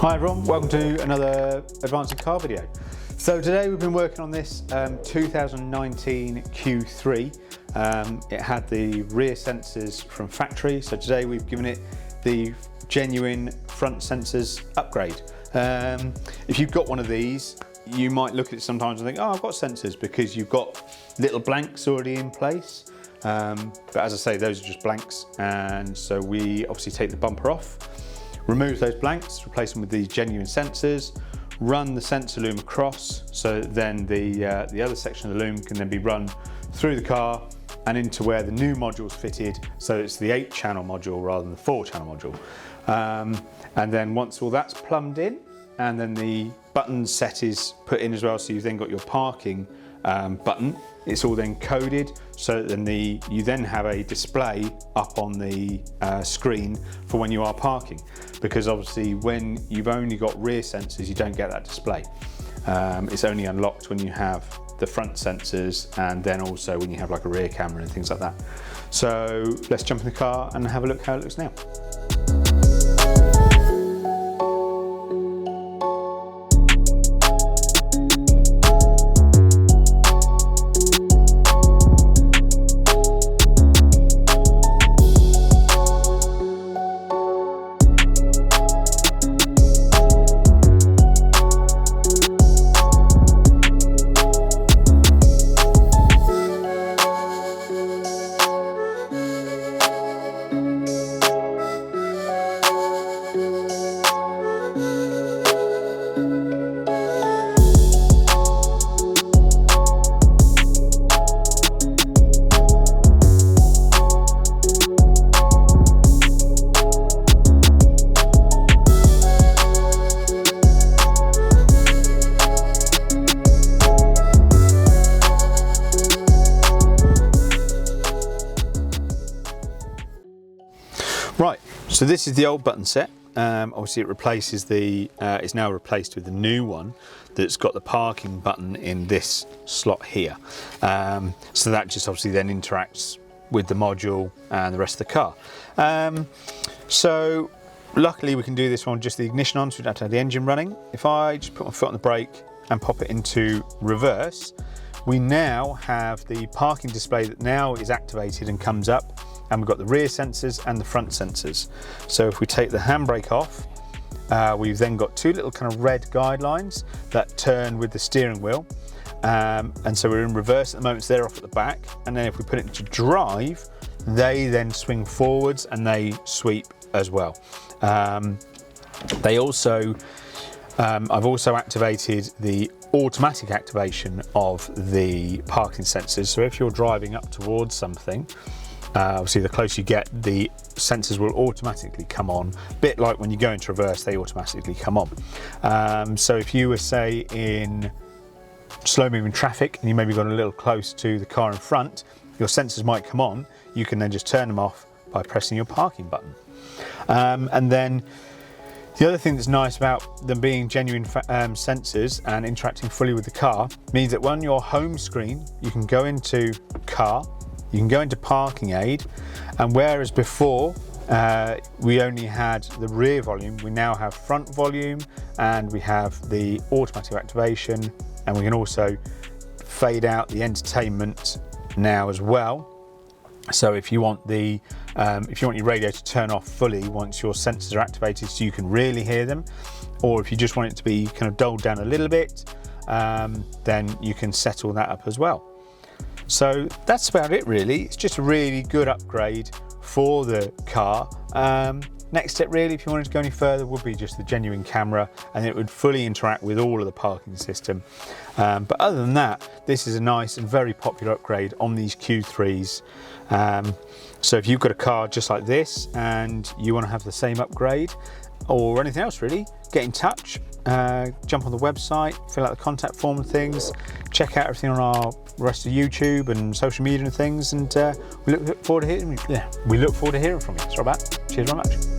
Hi everyone, welcome to another Advancing Car video. So today we've been working on this 2019 Q3. It had the rear sensors from factory, so today we've given it the genuine front sensors upgrade. If you've got one of these, you might look at it sometimes and think, oh, I've got sensors, because you've got little blanks already in place. But as I say, those are just blanks, and so we obviously take the bumper off, remove those blanks, replace them with these genuine sensors, run the sensor loom across, so then the other section of the loom can then be run through the car and into where the new module's fitted, so it's the 8-channel module rather than the 4-channel module. And then once all that's plumbed in, and then the button set is put in as well, so you've then got your parking button. It's all then coded, so that then you then have a display up on the screen for when you are parking, because obviously when you've only got rear sensors you don't get that display. It's only unlocked when you have the front sensors, and then also when you have like a rear camera and things like that. So let's jump in the car and have a look how it looks now. Right, so this is the old button set. Obviously it replaces it's now replaced with the new one that's got the parking button in this slot here. So that just obviously then interacts with the module and the rest of the car. So luckily we can do this one with just the ignition on, so we don't have to have the engine running. If I just put my foot on the brake and pop it into reverse, we now have the parking display that now is activated and comes up, and we've got the rear sensors and the front sensors. So if we take the handbrake off, we've then got two little kind of red guidelines that turn with the steering wheel. And so we're in reverse at the moment, so they're off at the back. And then if we put it into drive, they then swing forwards and they sweep as well. They also, I've also activated the automatic activation of the parking sensors. So if you're driving up towards something, obviously the closer you get, the sensors will automatically come on, a bit like when you go into reverse, they automatically come on. So if you were, say, in slow moving traffic and you maybe got a little close to the car in front, your sensors might come on. You can then just turn them off by pressing your parking button. And then the other thing that's nice about them being genuine sensors and interacting fully with the car means that on your home screen, you can go into car, you can go into parking aid, and whereas before we only had the rear volume, we now have front volume, and we have the automatic activation, and we can also fade out the entertainment now as well. So if you want your radio to turn off fully once your sensors are activated, so you can really hear them, or if you just want it to be kind of dulled down a little bit, then you can set all that up as well. So that's about it really. It's just a really good upgrade for the car. Next step really, if you wanted to go any further, would be just the genuine camera, and it would fully interact with all of the parking system. But other than that, this is a nice and very popular upgrade on these Q3s. So if you've got a car just like this and you want to have the same upgrade or anything else really, get in touch, jump on the website, fill out the contact form and things, check out everything on our rest of YouTube and social media and things, and we look forward to hearing from you. Cheers very much.